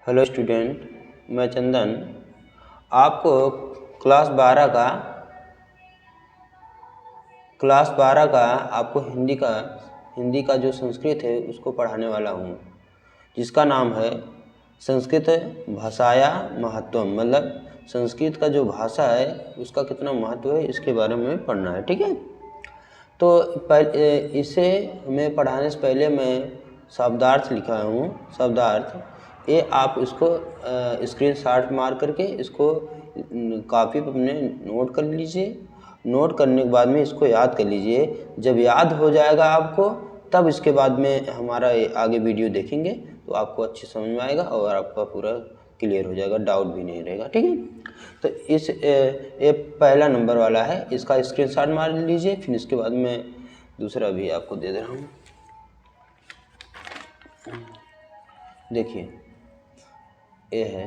Hello student, मैं चंदन आपको class 12 का आपको हिंदी का जो संस्कृत है उसको पढ़ाने वाला हूँ, जिसका नाम है संस्कृत भाषाया महत्वम। मतलब संस्कृत का जो भाषा है उसका कितना महत्व है इसके बारे में पढ़ना है। ठीक है, तो इसे मैं पढ़ाने से पहले मैं शब्दार्थ लिखा हूँ। शब्दार्थ ये आप इसको स्क्रीनशॉट मार करके इसको कॉपी पर अपने नोट कर लीजिए। नोट करने के बाद में इसको याद कर लीजिए। जब याद हो जाएगा आपको, तब इसके बाद में हमारा आगे वीडियो देखेंगे तो आपको अच्छी समझ में आएगा और आपका पूरा क्लियर हो जाएगा, डाउट भी नहीं रहेगा। ठीक है, तो ये पहला नंबर वाला है, इसका स्क्रीनशॉट मार लीजिए। फिर इसके बाद मैं दूसरा भी आपको दे दे रहा हूँ। देखिए, ये है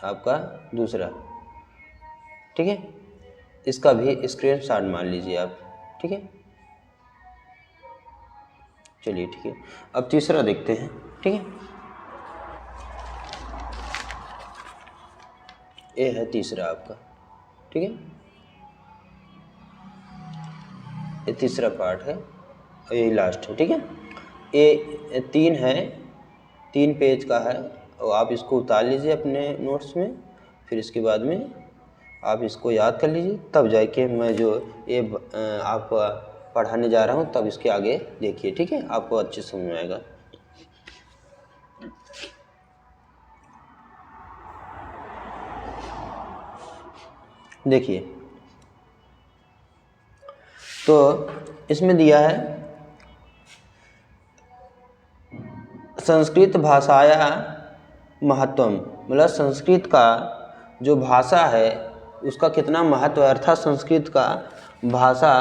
आपका दूसरा। ठीक है, इसका भी स्क्रीनशॉट मार लीजिए आप। ठीक है, चलिए ठीक है, अब तीसरा देखते हैं। ठीक है, ये है तीसरा आपका। ठीक है, ये तीसरा पार्ट है और यही लास्ट है। ठीक है, ये 3 है, 3 पेज का है और आप इसको उतार लीजिए अपने नोट्स में। फिर इसके बाद में आप इसको याद कर लीजिए, तब जाके मैं जो ये आप पढ़ाने जा रहा हूँ तब इसके आगे देखिए। ठीक है, आपको अच्छे समझ में आएगा। देखिए, तो इसमें दिया है संस्कृत भाषाया महत्वम। मतलब संस्कृत का जो भाषा है उसका कितना महत्व है, अर्थात संस्कृत का भाषा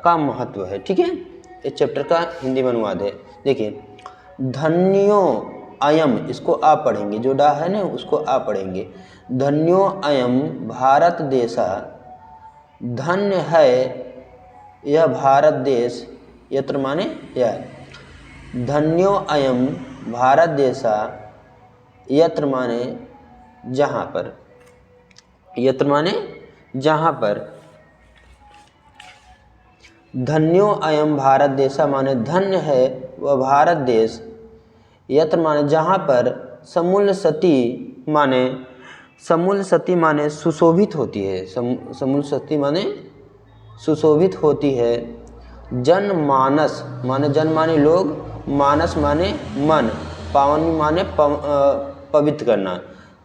का महत्व है। ठीक है, इस चैप्टर का हिंदी में अनुवाद है। देखिए, धन्यो अयम, इसको आप पढ़ेंगे, जो डा है ना उसको आप पढ़ेंगे। धन्यो अयम भारत देशा, धन्य है यह भारत देश, यत्र माने यह। धन्यो अयम भारत देशा, यत्र माने जहाँ पर, यत्र माने जहाँ पर। धन्यो अयम भारत देशा माने धन्य है वह भारत देश, यत्र माने जहाँ पर। समूल सती माने, समूल सती माने सुशोभित होती है। समूल सती माने सुशोभित होती है। जनमानस माने, जन माने लोग, मानस माने मन, पावन माने पवित्र करना,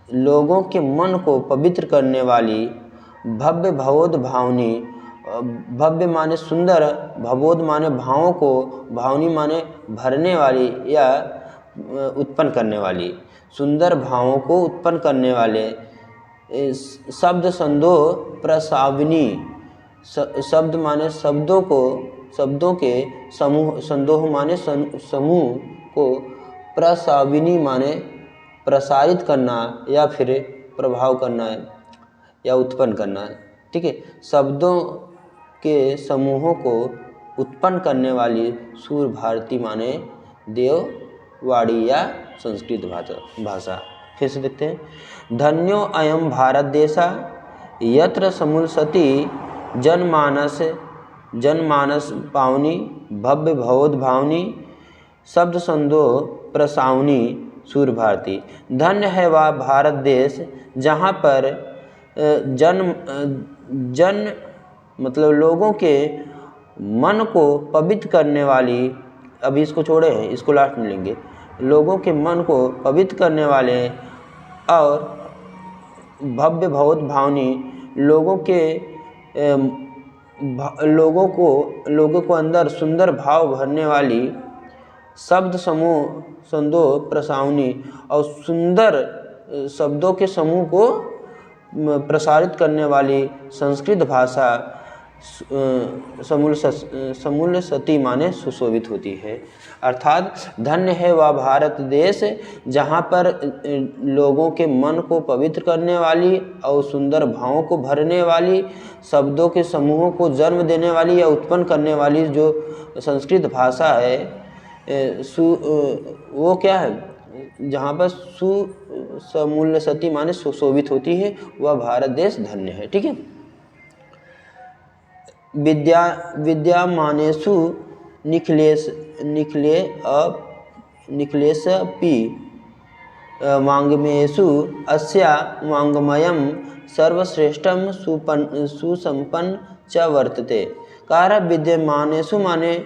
लोगों के मन को पवित्र करने वाली। भव्य भवोद भावनी, भव्य माने सुंदर, भवोद माने भावों को, भावनी माने भरने वाली या उत्पन्न करने वाली, सुंदर भावों को उत्पन्न करने वाले। शब्द संदोह प्रसाविनी, शब्द माने शब्दों को, शब्दों के समूह, संदोह माने समूह को, प्रसाविनी माने प्रसारित करना या फिर प्रभाव करना या उत्पन्न करना। ठीक है, शब्दों के समूहों को उत्पन्न करने वाली सूर भारती माने देववाड़ी या संस्कृत भाषा। फिर से देखते हैं। धन्यो अयम भारत देशा, यत्र समूलसति जनमानस, जनमानस पावनी, भव्य भवोद भावनी, शब्द संदोह प्रसावनी सूर भारती। धन्य है वह भारत देश जहाँ पर जन मतलब लोगों के मन को पवित्र करने वाली, अभी इसको छोड़े हैं, इसको लास्ट में लेंगे। लोगों के मन को पवित्र करने वाले और भव्य भवोद भावनी, लोगों को अंदर सुंदर भाव भरने वाली। शब्द समूह संदोह प्रसावनी, और सुंदर शब्दों के समूह को प्रसारित करने वाली संस्कृत भाषा समूल सती माने सुशोभित होती है। अर्थात धन्य है वह भारत देश जहाँ पर लोगों के मन को पवित्र करने वाली और सुंदर भावों को भरने वाली, शब्दों के समूहों को जन्म देने वाली या उत्पन्न करने वाली जो संस्कृत भाषा है, वो क्या है, जहाँ पर समूल्य सती माने सुशोभित होती है, वह भारत देश धन्य है। ठीक है। विद्यामानेषु निखिलेशपि वाङ्मयेषु अस्या वाङ्मयं सर्वश्रेष्ठं सुसम्पन्न च वर्तते। कह विद्यमानेषु माने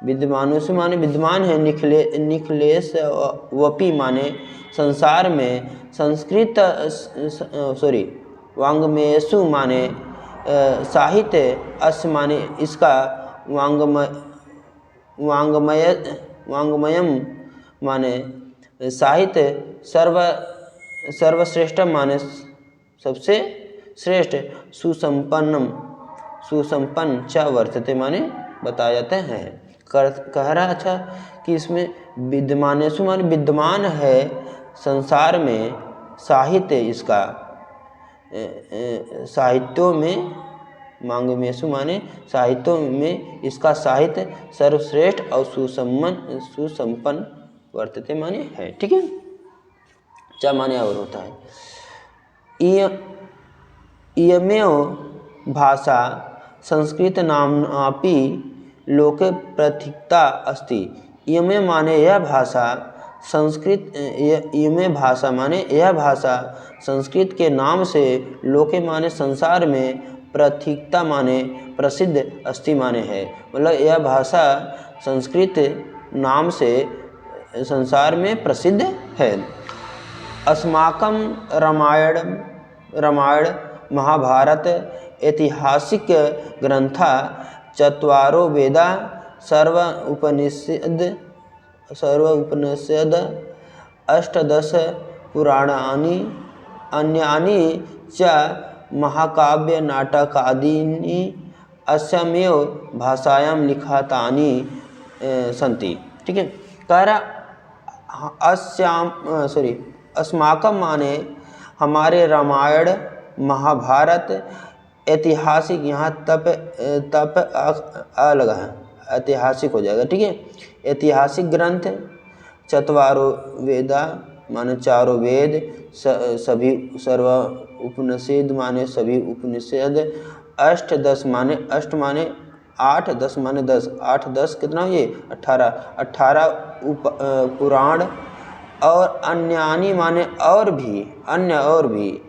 विद्यमानेषु माने विद्यमान है, निखिलेशवपि माने संसार में वाङ्मयेषु माने साहित्य, अस्य माने इसका, वाङ्मयम माने साहित्य, सर्वश्रेष्ठ माने सबसे श्रेष्ठ, सुसंपन्न च वर्तते माने बताया जाता है। कह रहा अच्छा कि इसमें विद्यमानेषु माने विद्यमान है संसार में साहित्य, इसका साहित्यों में, वाङ्मयेषु माने साहित्यों में इसका साहित्य सर्वश्रेष्ठ और सुसंपन्न वर्तते माने है। ठीक है। क्या माने और होता है, इयमेव भाषा संस्कृत नाम्नापि लोके प्रथिता अस्ति। इयमेव माने यह भाषा, संस्कृत, इयमेव भाषा माने यह भाषा संस्कृत के नाम से लोके माने संसार में, प्रथिता माने प्रसिद्ध, अस्ति माने है। मतलब यह भाषा संस्कृत नाम से संसार में प्रसिद्ध है। अस्माकं रामायण महाभारत ऐतिहासिक ग्रंथा, चत्वारो वेदा, सर्व उपनिषद, अष्टादश पुराणानि, अन्यानि च महाकाव्य नाटकादीनि अस्यामेव भाषायां लिखितानि सन्ति। ठीक है। कह रहा अस्माकं माने हमारे रामायण महाभारत, ऐतिहासिक, यहाँ तप अलग है, ऐतिहासिक हो जाएगा। ठीक है। ऐतिहासिक ग्रंथ, चत्वारो वेदा माने चारों वेद, सभी सर्व उपनिषद माने सभी उपनिषद, अष्टादश माने अष्ट माने 8, 10 माने 10, 8 10 कितना ये 18 पुराण, और अन्यानि माने और भी, अन्य और भी,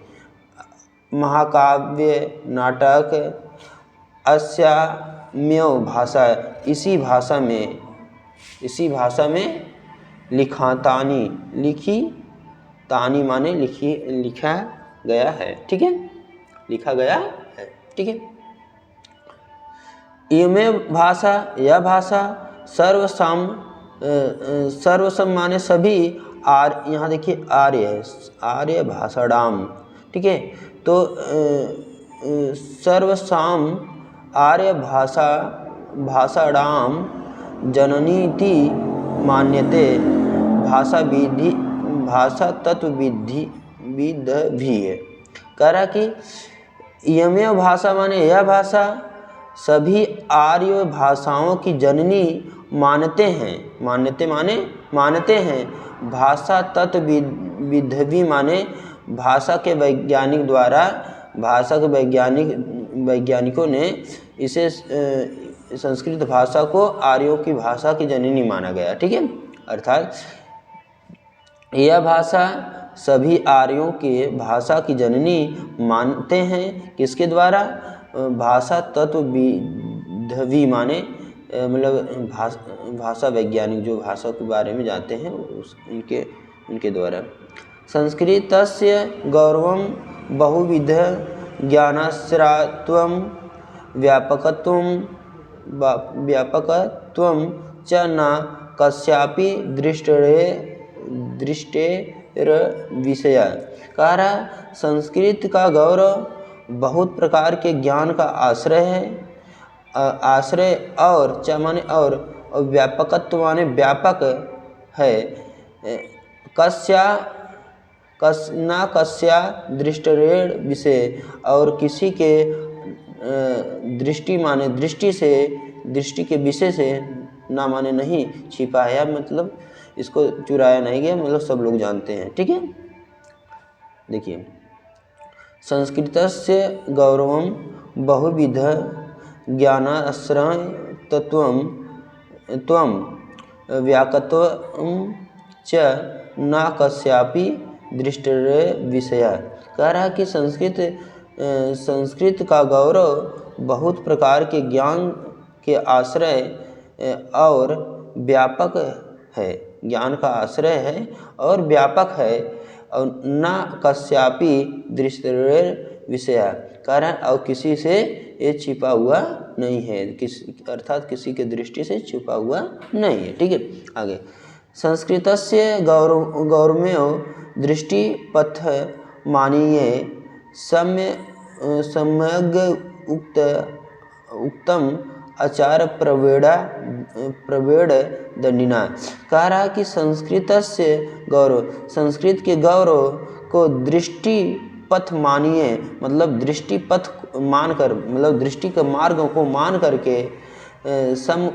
महाकाव्य नाटक, अस्यामेव भाषा, इसी भाषा में लिखितानि, तानी माने लिखा गया है। ठीक है। लिखा गया है। ठीक है। इयमेव भाषा, यह भाषा सर्वसम माने सभी, यहाँ देखिए आर्य है, आर्य भाषाणाम। ठीक है। तो सर्वसाम आर्य भाषाणाम जननीति मान्यते, भाषा तत्व विद भी है। कह रहा कि इयमेव भाषा माने यह भाषा सभी आर्य भाषाओं की जननी मानते हैं। भाषा तत्व विद्धि माने भाषा के वैज्ञानिक द्वारा, भाषा के वैज्ञानिकों ने इसे संस्कृत भाषा को आर्यों की भाषा की जननी माना गया। ठीक है। अर्थात यह भाषा सभी आर्यों के भाषा की जननी मानते हैं। किसके द्वारा? भाषा तत्व विद्धि माने मतलब भाषा वैज्ञानिक जो भाषा के बारे में जानते हैं उनके द्वारा। संस्कृतस्य गौरवं बहुविध ज्ञानाश्रयत्वं व्यापकत्वं च न कस्यापि दृष्टेर्विषय। कह रहा संस्कृत का गौरव बहुत प्रकार के ज्ञान का आश्रय है, आश्रय और च माने और व्यापकत्व माने व्यापक है। कस्या दृष्टेर विषय और किसी के दृष्टि माने दृष्टि के विषय से ना माने नहीं, छिपा है, या मतलब इसको चुराया नहीं गया, मतलब सब लोग जानते हैं। ठीक है, देखिए, संस्कृतस्य गौरवं बहुविध ज्ञानाश्रय तत्वं त्वं व्याकत्वं च न कस्यापि दृष्टेर विषय। कह रहा है कि संस्कृत का गौरव बहुत प्रकार के ज्ञान के आश्रय और व्यापक है, ज्ञान का आश्रय है और व्यापक है, और न कस्यापि दृष्टेर विषय, कारण और किसी से ये छिपा हुआ नहीं है, अर्थात किसी के दृष्टि से छिपा हुआ नहीं है। ठीक है, आगे, संस्कृतस्य गौरवमेव दृष्टिपथ मानीये सम्यग् उक्तम आचार प्रवेड़ दंडिना। कह रहा कि संस्कृतस्य गौरव, संस्कृत के गौरव को दृष्टि पथ मानिए, मतलब दृष्टि पथ मानकर, मतलब दृष्टि के मार्ग को मान करके सम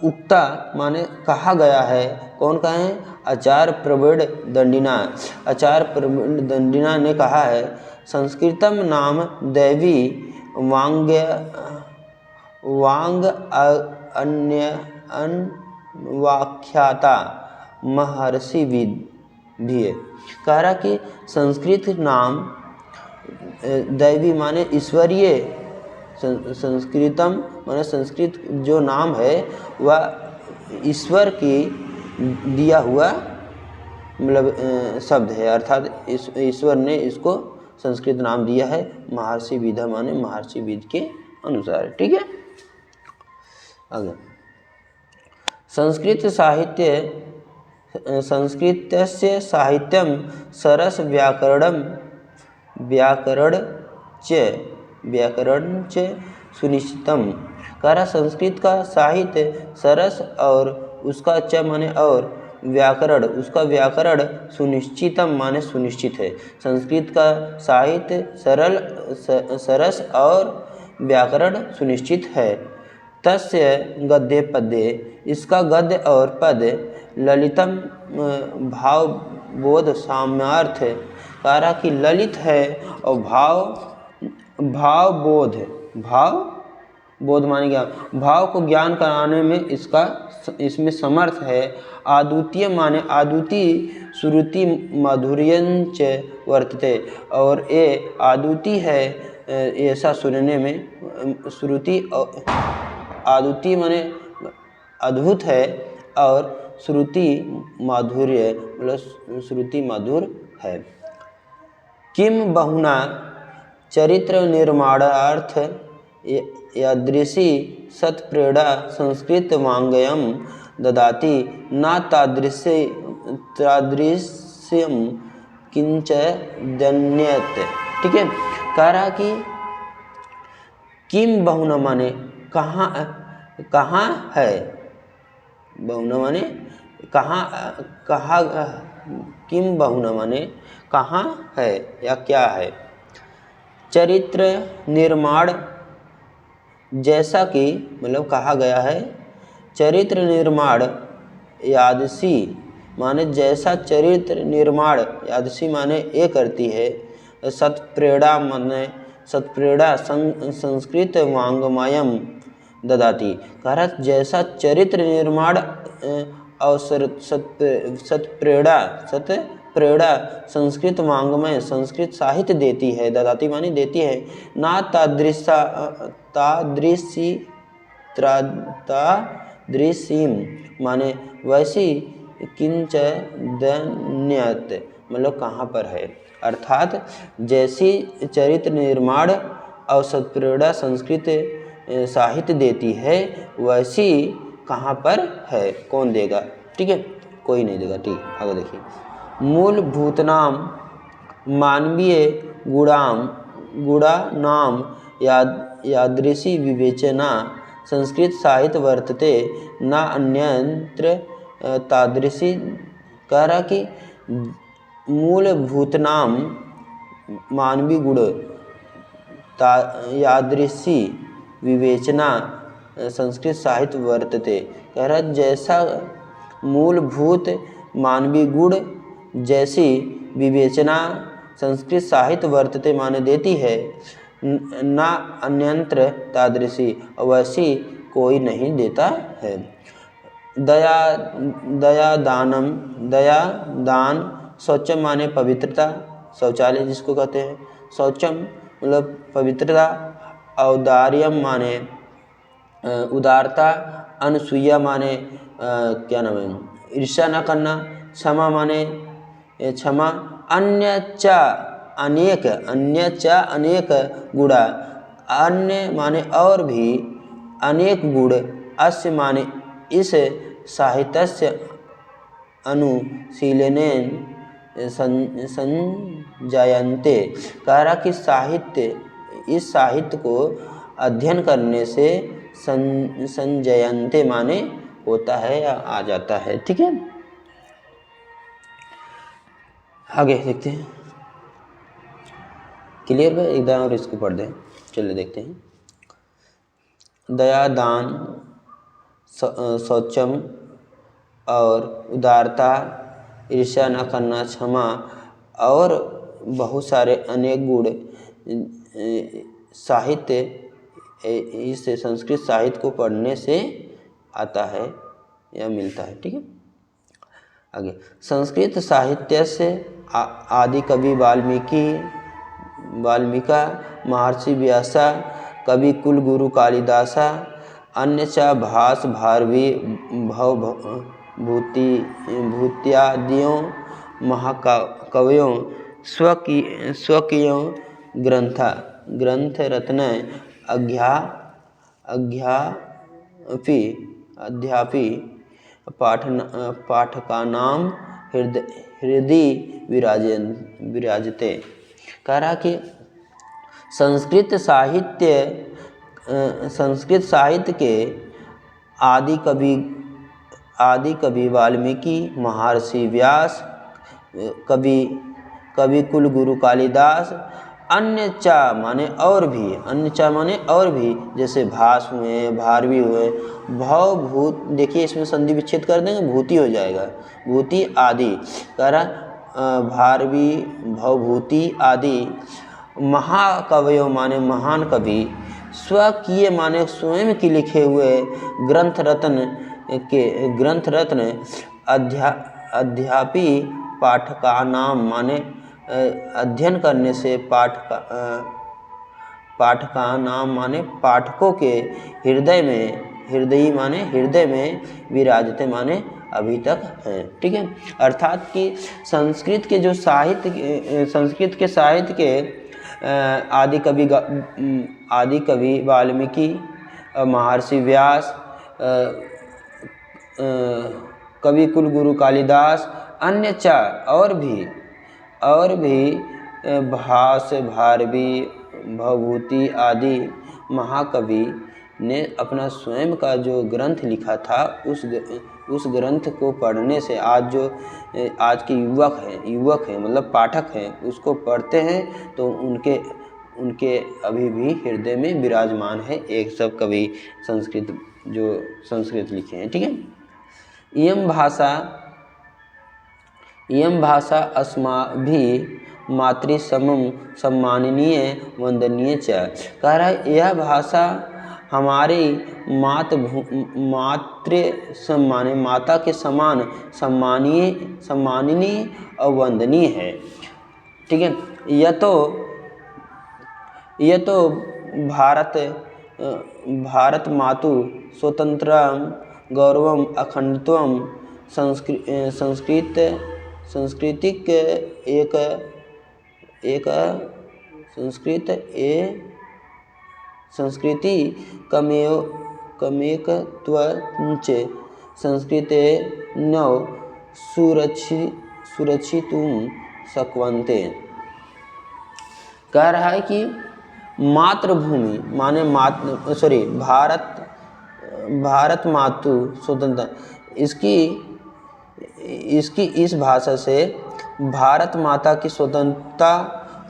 उक्ता माने कहा गया है। कौन कहा है? आचार्य प्रवीण दंडिना। आचार्य प्रवीण दंडिना ने कहा है, संस्कृतम नाम दैवी वांग अन्य व्याख्याता महर्षि भी है। कह रहा कि संस्कृत नाम दैवी माने ईश्वरीय, संस्कृतम माने संस्कृत जो नाम है वह ईश्वर की दिया हुआ मतलब शब्द है, अर्थात ईश्वर ने इसको संस्कृत नाम दिया है। महर्षि विधा माने महर्षि विद के अनुसार। ठीक है, आगे, संस्कृतस्य साहित्यम सरस व्याकरण च सुनिश्चितम। कह रहा संस्कृत का साहित्य सरस और उसका च माने और व्याकरण, उसका व्याकरण सुनिश्चितम माने सुनिश्चित है। संस्कृत का साहित्य सरस और व्याकरण सुनिश्चित है। तस्य गद्य पद्ये, इसका गद्य और पद ललितम भावबोध साम्यार्थ। कह रहा कि ललित है और भावबोध माने क्या, भाव को ज्ञान कराने में इसमें समर्थ है। आदुतीय माने आदुति श्रुति माधुर्यंच वर्तते, और ये आदुति है ऐसा सुनने में, श्रुति आदुति माने अद्भुत है और श्रुति माधुर्य मतलब श्रुति मधुर है। किम बहुना चरित्र निर्माणार्थ यादृशी सत्प्रेरणा संस्कृत वाङ्मयं ददाति न तादृश्यम किंच दन्यते। ठीक है, कह रहा कि किम बहुना माने कहाँ है, बहुना माने कहाँ किम बहुना माने कहाँ है या क्या है। चरित्र निर्माण, जैसा कि मतलब कहा गया है, चरित्र निर्माण यादसी माने जैसा चरित्र निर्माण, यादसी माने ये करती है। सत्प्रेरणा माने सत्प्रेरणा संस्कृत वाङ्मयं ददाति। कह रहा जैसा चरित्र निर्माण और सत्प्रेरणा संस्कृत वाङ्मय संस्कृत साहित्य देती है, ददाती मानी देती है। ना तादृशीम माने वैसी किंच दन्यत मतलब कहाँ पर है, अर्थात जैसी चरित्र निर्माण और सत्प्रेरणा संस्कृत साहित्य देती है वैसी कहाँ पर है, कौन देगा। ठीक है, कोई नहीं देगा। ठीक, आगे देखिए, मूलभूतनाम मानवीय गुणानाम यादृशी विवेचना संस्कृत साहित्य वर्तते न अन्यत्र तादृशी। कह रहा कि मूलभूतनाम मानवीय गुण यादृशी विवेचना संस्कृत साहित्य वर्तते। कह रहा जैसा मूलभूत मानवीय गुण जैसी विवेचना संस्कृत साहित्य वर्तते माने देती है, ना अन्यंत्र तादृशी वैसी कोई नहीं देता है। दया दान, शौचम माने पवित्रता, शौचालय जिसको कहते हैं, शौचम मतलब पवित्रता, औदार्यम माने उदारता, अनसूया माने क्या नाम है, ईर्ष्या न करना, क्षमा माने क्षमा, अन्य अनेक गुणा, अन्य माने और भी, अनेक गुण, अस्य माने इस साहित्यस्य अनुशीलनेन संजायन्ते। कह रहा कि इस साहित्य को अध्ययन करने से संजयन्ते माने होता है या आ जाता है। ठीक है, आगे देखते हैं। क्लियर है? एकदम और इसको पढ़ दें। चलिए देखते हैं। दया दान, शौचम और उदारता, ईर्ष्या न करना, क्षमा और बहुत सारे अनेक गुण साहित्य इस संस्कृत साहित्य को पढ़ने से आता है या मिलता है। ठीक है, आगे। संस्कृत साहित्य से आदि कवि वाल्मीकि, महर्षि व्यासा, कवि कुलगुरु कालिदासा, अन्य च भास भारवी भूत्यादियों महाकवियों स्वकीयों ग्रंथ रत्न अध्यापि पाठकानां हृदय विराजते। कह रहा कि संस्कृत साहित्य के आदि कवि वाल्मीकि, महर्षि व्यास, कवि कुलगुरु कालिदास, अन्य चा माने और भी जैसे भास हुए, भारवी हुए, भवभूत, देखिए इसमें संधि विच्छेद कर देंगे, भूति हो जाएगा, भूति आदि। कह रहा भारवी भवभूति आदि, महाकवियों माने महान कवि, स्वकीय माने स्वयं के लिखे हुए ग्रंथ रत्न अध्यापी पाठकानाम माने अध्ययन करने से पाठकानाम माने पाठकों के हृदय में विराजते माने अभी तक हैं। ठीक है, अर्थात कि संस्कृत के साहित्य के आदि कवि वाल्मीकि, महर्षि व्यास, कवि कुलगुरु कालिदास, अन्य चा और भी भास भारवी भवभूति आदि महाकवि ने अपना स्वयं का जो ग्रंथ लिखा था उस ग्रंथ को पढ़ने से आज के युवक हैं मतलब पाठक हैं, उसको पढ़ते हैं तो उनके अभी भी हृदय में विराजमान है एक सब कवि संस्कृत लिखे हैं। ठीक है, इयं भाषा अस्माभिः मातृसमं सम्माननीय वंदनीय च। कह रहा है यह भाषा हमारी माता के समान सम्माननीय और वंदनीय है। ठीक है, यह तो भारत मातु स्वतंत्रं गौरवम अखंडत्वम सांस्कृतिक संस्कृति कमेकत्वञ्च संस्कृते नौ सुरक्षितुं शक्वन्ते। कह रहा है कि मातृभूमि माने भारत मातु स्वतंत्र, इसकी इस भाषा से भारत माता की स्वतंत्रता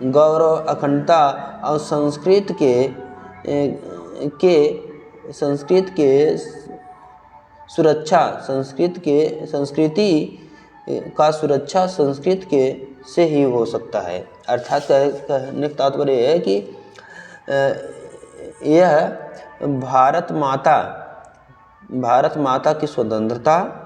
गौरव, अखंडता और संस्कृत के सुरक्षा, संस्कृति का सुरक्षा संस्कृत के से ही हो सकता है। अर्थात कहने का तात्पर्य है कि यह भारत माता की स्वतंत्रता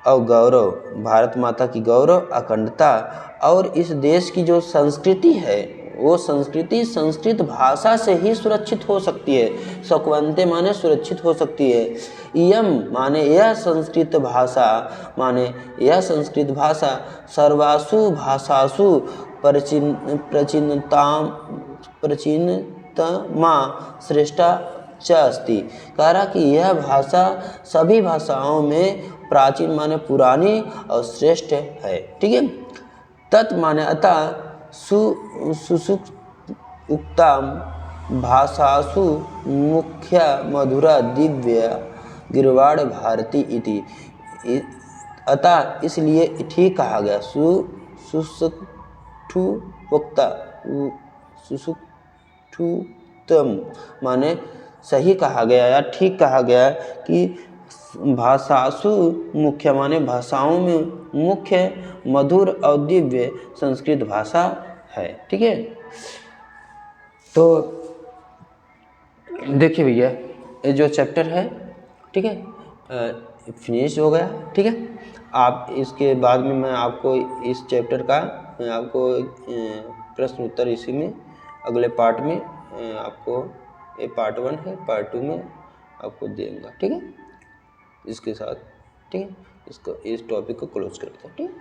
और गौरव, भारत माता की गौरव, अखंडता और इस देश की जो संस्कृति है वो संस्कृति संस्कृत भाषा से ही सुरक्षित हो सकती है। सक्वंते माने सुरक्षित हो सकती है। इयम माने यह संस्कृत भाषा, माने यह संस्कृत भाषा सर्वासु भाषासु प्राचीनतमा श्रेष्ठा च अस्ति। कह रहा कि यह भाषा सभी भाषाओं में प्राचीन माने पुरानी और श्रेष्ठ है। ठीक है। तत् माने अतः सुसुप्ताम भाषासु मुख्य मधुरा दिव्य गिरवाड़ भारती इति। अतः इसलिए ठीक कहा गया सुसुप्तम माने सही कहा गया या ठीक कहा गया कि भाषासु मुख्य माने भाषाओं में मुख्य मधुर और दिव्य संस्कृत भाषा है। ठीक है। तो देखिए भैया ये जो चैप्टर है, ठीक है, फिनिश हो गया। ठीक है। आप इसके बाद में मैं आपको इस चैप्टर का मैं आपको प्रश्न उत्तर इसी में अगले पार्ट में आपको, ये पार्ट 1 है, पार्ट 2 में आपको देंगे। ठीक है। इसके साथ ठीक है, इस टॉपिक को क्लोज करते हैं। ठीक है।